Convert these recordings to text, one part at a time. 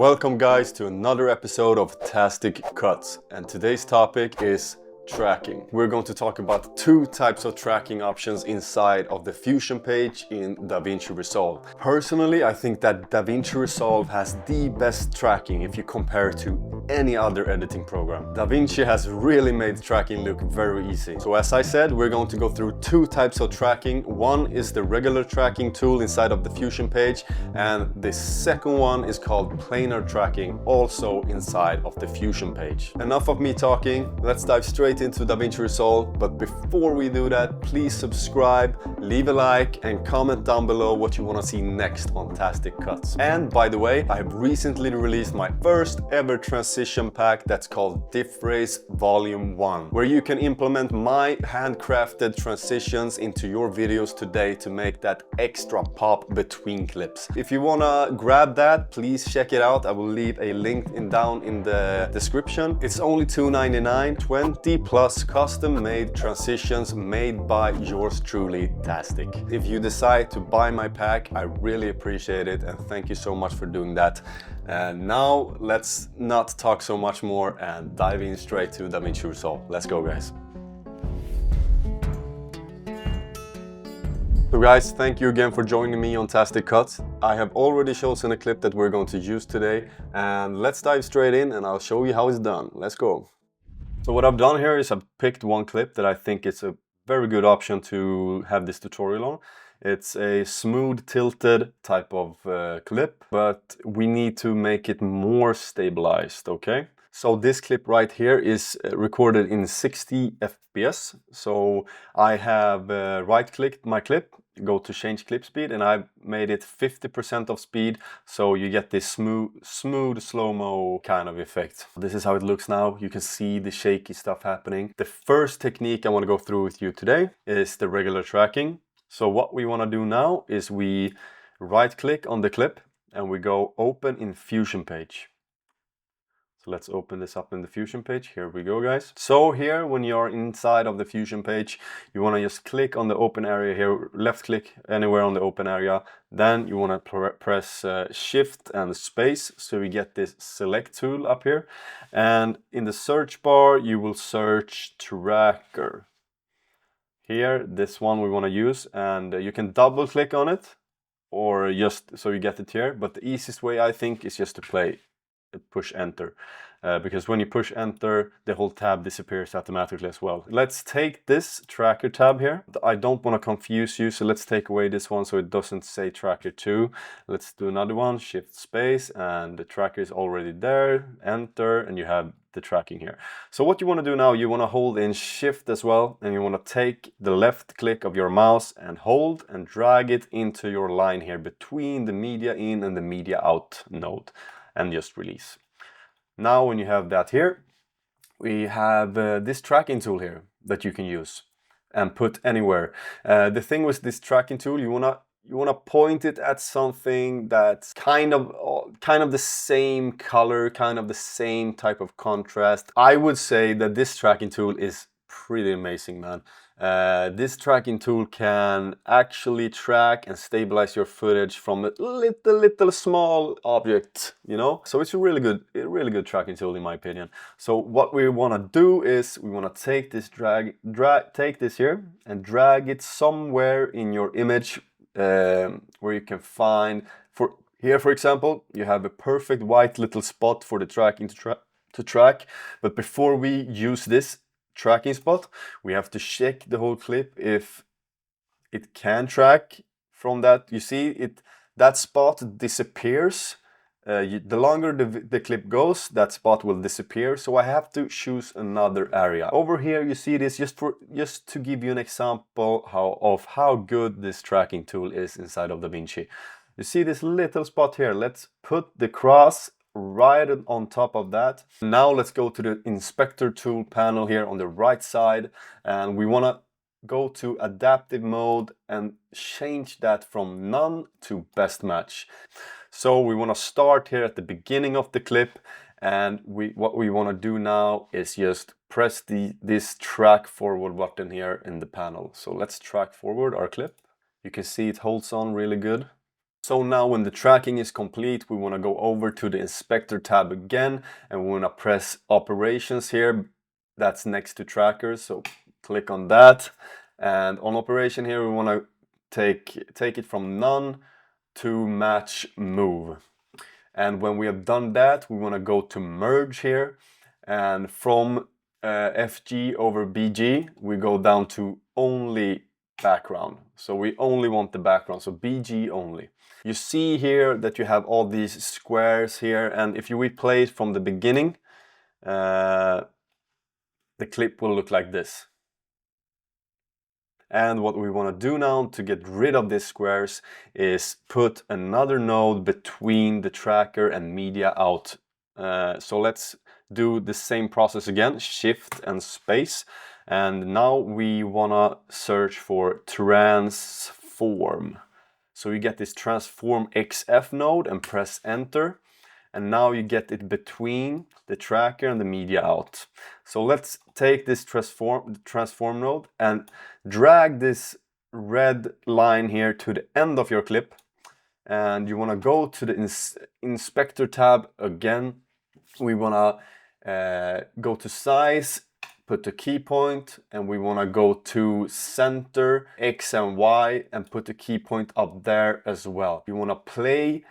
Welcome guys to another episode of TASTIC CUTS, and today's topic is tracking. We're going to talk about two types of tracking options inside of the Fusion page in DaVinci Resolve. Personally, I think that DaVinci Resolve has the best tracking if you compare it to any other editing program. DaVinci has really made tracking look very easy. So as I said, we're going to go through two types of tracking. One is the regular tracking tool inside of the Fusion page, and the second one is called PLANAR tracking, also inside of the Fusion page. Enough of me talking, let's dive straight into DaVinci Resolve. But before we do that, please subscribe, leave a like, and comment down below what you want to see next on TASTIC CUTS. And by the way, I have recently released my first ever transition pack that's called DifRace Volume 1, where you can implement my handcrafted transitions into your videos today to make that extra pop between clips. If you wanna grab that, please check it out. I will leave a link down in the description. It's only $2.99, 20 plus custom-made transitions made by yours truly, TASTIC. If you decide to buy my pack, I really appreciate it, and thank you so much for doing that. And now let's not talk so much more and dive in straight to DaVinci Resolve. Let's go, guys. So guys, thank you again for joining me on TASTIC CUTS. I have already chosen a clip that we're going to use today, and let's dive straight in and I'll show you how it's done. Let's go. So what I've done here is I've picked one clip that I think is a very good option to have this tutorial on. It's a smooth tilted type of clip, but we need to make it more stabilized, okay? So this clip right here is recorded in 60 FPS. So I have right-clicked my clip, go to change clip speed, and I've made it 50% of speed, so you get this smooth slow-mo kind of effect. This is how it looks now. You can see the shaky stuff happening. The first technique I want to go through with you today is the regular tracking. So what we want to do now is we right-click on the clip and we go open in Fusion page. So let's open this up in the Fusion page. Here we go, guys. So here, when you're inside of the Fusion page, you want to just click on the open area here, left click anywhere on the open area. Then you want to press Shift and space, so you get this select tool up here. And in the search bar, you will search tracker. Here, this one we want to use, and you can double click on it or just so you get it here. But the easiest way, I think, is just to push enter, because when you push enter, the whole tab disappears automatically as well. Let's take this tracker tab here. I don't want to confuse you, so let's take away this one so it doesn't say tracker 2. Let's do another one, shift space, and the tracker is already there, enter, and you have the tracking here. So what you want to do now, you want to hold in shift as well, and you want to take the left click of your mouse and hold and drag it into your line here between the media in and the media out node, and just release. Now when you have that here, we have this tracking tool here that you can use and put anywhere. The thing with this tracking tool, you wanna point it at something that's kind of the same color, kind of the same type of contrast. I would say that this tracking tool is pretty amazing, man. This tracking tool can actually track and stabilize your footage from a little small object, you know? So it's a really good tracking tool in my opinion. So what we want to do is we want to take this take this here and drag it somewhere in your image, where you can find, for example, you have a perfect white little spot for the tracking to track. But before we use this tracking spot, we have to check the whole clip if it can track from that. You see that spot disappears. The longer the clip goes, that spot will disappear. So I have to choose another area. Over here you see this, just to give you an example of how good this tracking tool is inside of DaVinci. You see this little spot here. Let's put the cross right on top of that. Now let's go to the inspector tool panel here on the right side, and we want to go to adaptive mode and change that from none to best match. So we want to start here at the beginning of the clip, and what we want to do now is just press this track forward button here in the panel. So let's track forward our clip. You can see it holds on really good. So now when the tracking is complete, we want to go over to the inspector tab again, and we want to press operations here. That's next to trackers, so click on that. And on operation here, we want to take it from none to match move. And when we have done that, we want to go to merge here, and from FG over BG, we go down to only background. So we only want the background, so BG only. You see here that you have all these squares here, and if you replay it from the beginning, the clip will look like this. And what we want to do now to get rid of these squares is put another node between the tracker and media out. So let's do the same process again, shift and space. And now we want to search for transform. So you get this transform XF node and press enter. And now you get it between the tracker and the media out. So let's take this transform node and drag this red line here to the end of your clip. And you want to go to the inspector tab again. We want to go to size, put the key point, and we want to go to center, X and Y, and put the key point up there as well. You want to play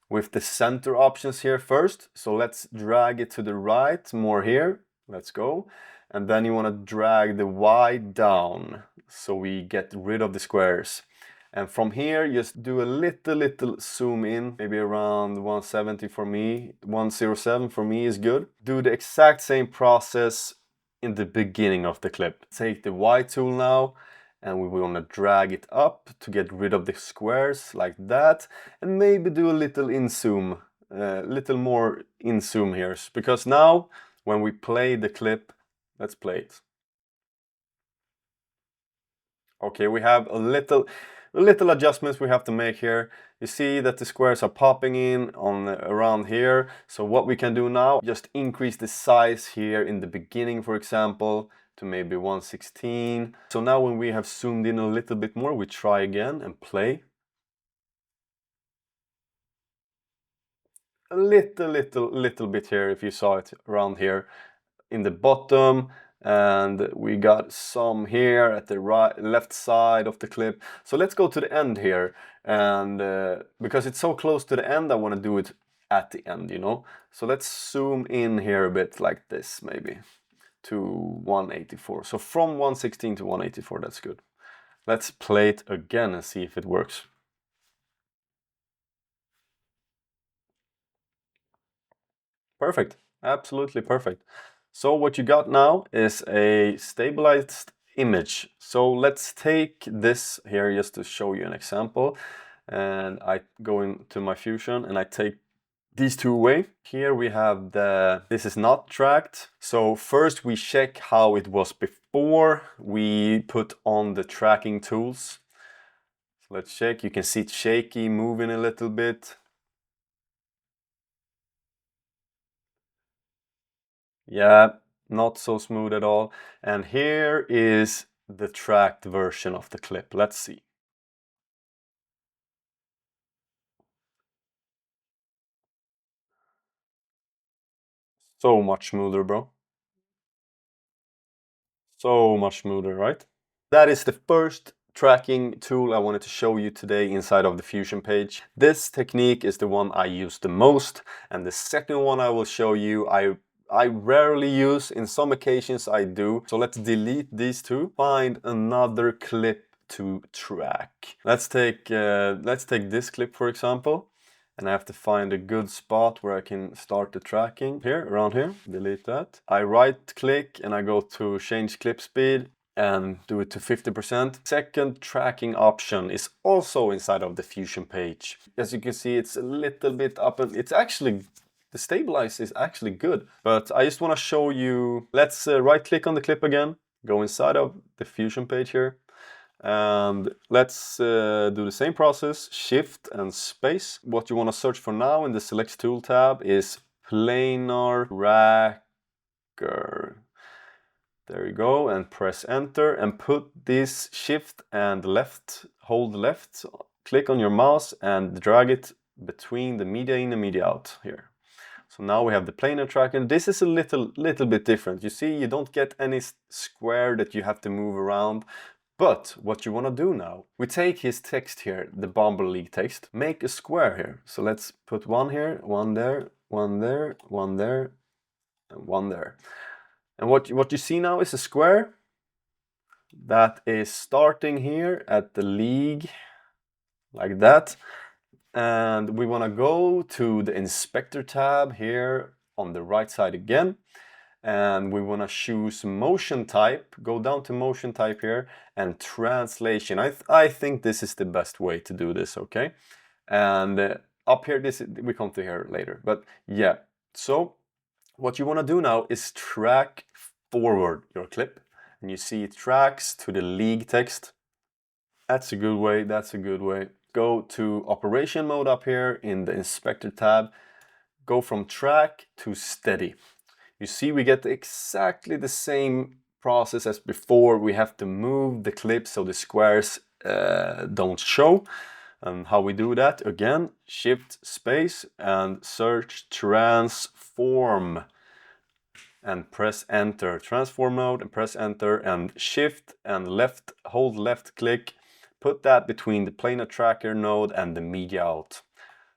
with the center options here first. So let's drag it to the right, more here. Let's go. And then you want to drag the Y down so we get rid of the squares. And from here, just do a little zoom in, maybe around 170 for me, 107 for me is good. Do the exact same process in the beginning of the clip. Take the Y tool now, and we want to drag it up to get rid of the squares like that, and maybe do a little inzoom, little more inzoom here, because now when we play the clip, let's play it. Okay, we have a little adjustments we have to make here. You see that the squares are popping in on around here. So what we can do now, just increase the size here in the beginning, for example, to maybe 116. So now when we have zoomed in a little bit more, we try again and play. A little bit here, if you saw it around here in the bottom, and we got some here at the left side of the clip. So let's go to the end here, and because it's so close to the end, I want to do it at the end, you know. So let's zoom in here a bit like this, maybe to 184. So from 116 to 184, that's good. Let's play it again and see if it works. Perfect, absolutely perfect. So what you got now is a stabilized image. So let's take this here just to show you an example. And I go into my Fusion and I take these two away. Here we have this is not tracked. So first we check how it was before we put on the tracking tools. So let's check, you can see it's shaky, moving a little bit. Yeah, not so smooth at all. And here is the tracked version of the clip. Let's see. So much smoother, bro. So much smoother, right? That is the first tracking tool I wanted to show you today inside of the Fusion page. This technique is the one I use the most, and the second one I will show you I rarely use. In some occasions I do. So let's delete these two. Find another clip to track. Let's take this clip, for example. And I have to find a good spot where I can start the tracking. Here, around here, delete that. I right click and I go to change clip speed and do it to 50%. Second tracking option is also inside of the Fusion page. As you can see, it's a little bit up, and it's actually, the stabilize is actually good. But I just want to show you, let's right click on the clip again, go inside of the Fusion page here. And let's do the same process, shift and space. What you want to search for now in the select tool tab is planar tracker. There you go, and press enter and put this shift and left, hold left click on your mouse and drag it between the media in and media out here. So now we have the planar tracker. This is a little bit different. You see, you don't get any square that you have to move around. But what you want to do now, we take his text here, the Bumblebee text, make a square here. So let's put one here, one there, one there, one there, and one there. And what you see now is a square that is starting here at the league, like that. And we want to go to the inspector tab here on the right side again. And we want to choose motion type, go down to motion type here, and translation. I think this is the best way to do this, okay? And up here, we come to here later, but yeah. So what you want to do now is track forward your clip, and you see it tracks to the league text. That's a good way, that's a good way. Go to operation mode up here in the inspector tab, go from track to steady. You see we get exactly the same process as before. We have to move the clip so the squares don't show. And how we do that? Again, shift space and search transform and press enter. Transform mode and press enter, and shift and left, hold left click. Put that between the planar tracker node and the media out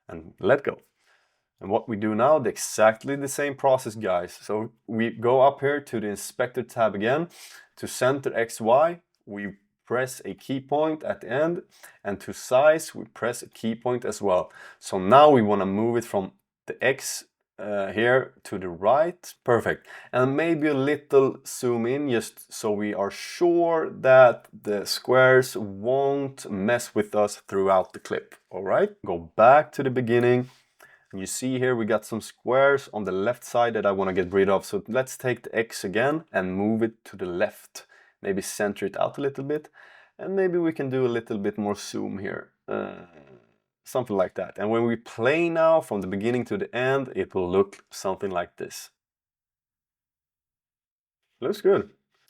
and let go. And what we do now, exactly the same process, guys. So we go up here to the inspector tab again. To center XY, we press a key point at the end, and to size, we press a key point as well. So now we want to move it from the X here to the right. Perfect. And maybe a little zoom in, just so we are sure that the squares won't mess with us throughout the clip. All right, go back to the beginning. You see here we got some squares on the left side that I want to get rid of. So let's take the X again and move it to the left. Maybe center it out a little bit. And maybe we can do a little bit more zoom here. Something like that. And when we play now from the beginning to the end, it will look something like this. Looks good.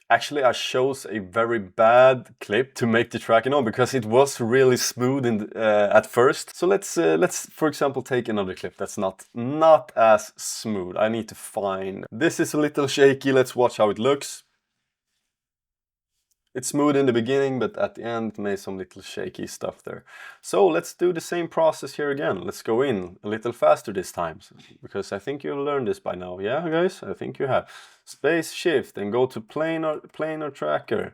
Actually, I chose a very bad clip to make the tracking on because it was really smooth at first. So let's for example take another clip that's not as smooth. I need to find. This is a little shaky. Let's watch how it looks. It's smooth in the beginning, but at the end it made some little shaky stuff there. So let's do the same process here again. Let's go in a little faster this time, because I think you've learned this by now. Yeah, guys, I think you have. Space shift and go to planar tracker.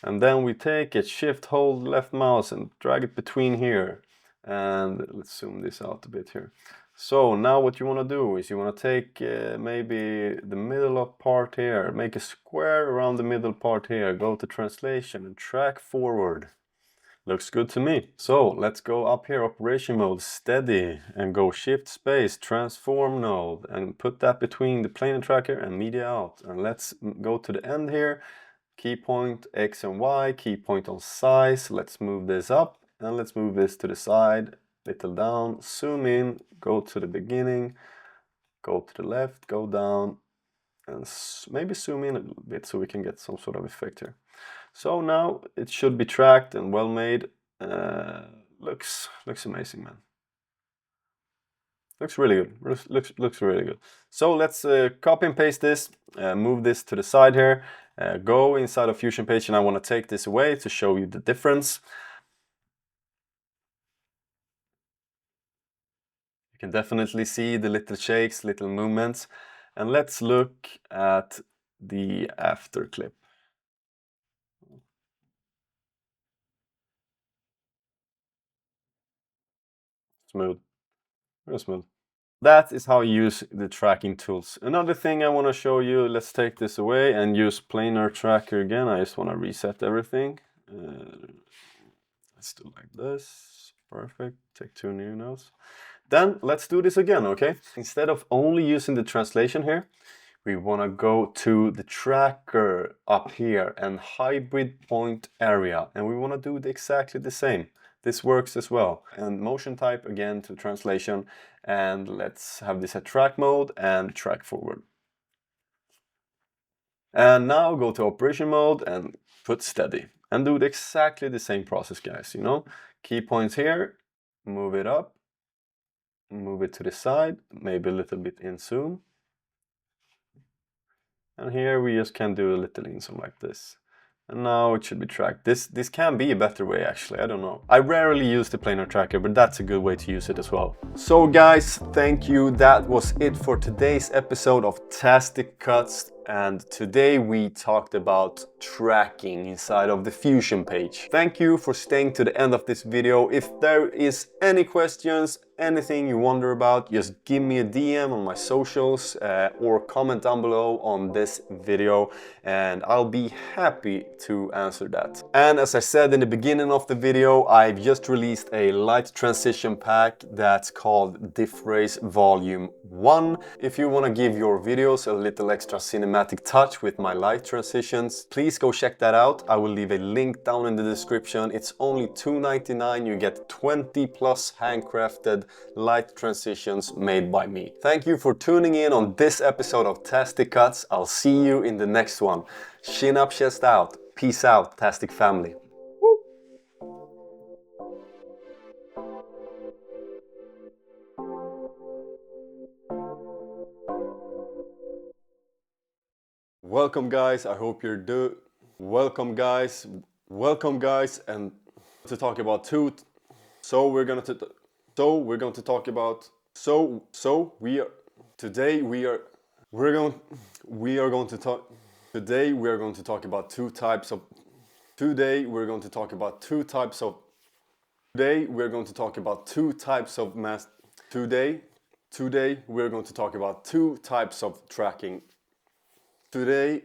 And then we take it, shift, hold left mouse and drag it between here. And let's zoom this out a bit here. So now what you want to do is you want to take maybe the middle of part here, make a square around the middle part here, go to translation and track forward. Looks good to me. So let's go up here, operation mode, steady, and go shift space, transform node, and put that between the planar tracker and media out. And let's go to the end here, key point X and Y, key point on size. Let's move this up and let's move this to the side. Little down, zoom in, go to the beginning, go to the left, go down, and maybe zoom in a little bit so we can get some sort of effect here. So now it should be tracked and well made. Looks amazing, man. Looks really good. Looks really good. So let's copy and paste this, move this to the side here, go inside of Fusion page, and I want to take this away to show you the difference. You can definitely see the little shakes, little movements. And let's look at the after clip. Smooth, very smooth. That is how you use the tracking tools. Another thing I want to show you, let's take this away and use planar tracker again. I just want to reset everything. Let's do it like this. Perfect. Take 2 new notes. Then let's do this again, okay? Instead of only using the translation here, we want to go to the tracker up here and hybrid point area, and we want to do exactly the same. This works as well. And motion type again to translation, and let's have this at track mode and track forward. And now go to operation mode and put steady. and do exactly the same process, guys, you know. Key points here, move it up, move it to the side, maybe a little bit in zoom. And here we just can do a little in zoom like this. And now it should be tracked. This can be a better way, actually, I don't know. I rarely use the planar tracker, but that's a good way to use it as well. So guys, thank you. That was it for today's episode of TASTIC CUTS. And today we talked about tracking inside of the Diffusion page. Thank you for staying to the end of this video. If there is any questions, anything you wonder about, just give me a DM on my socials or comment down below on this video and I'll be happy to answer that. And as I said in the beginning of the video, I've just released a light transition pack that's called DiffRace Volume 1. If you want to give your videos a little extra cinematic touch with my light transitions, please go check that out. I will leave a link down in the description. It's only $2.99. You get 20 plus handcrafted light transitions made by me. Thank you for tuning in on this episode of TASTIC CUTS. I'll see you in the next one. Chin up, chest out. Peace out, TASTIC family. Woo! Welcome guys, I hope you're welcome guys, and to talk about we're going to talk about today we are going to talk about two types of tracking. Today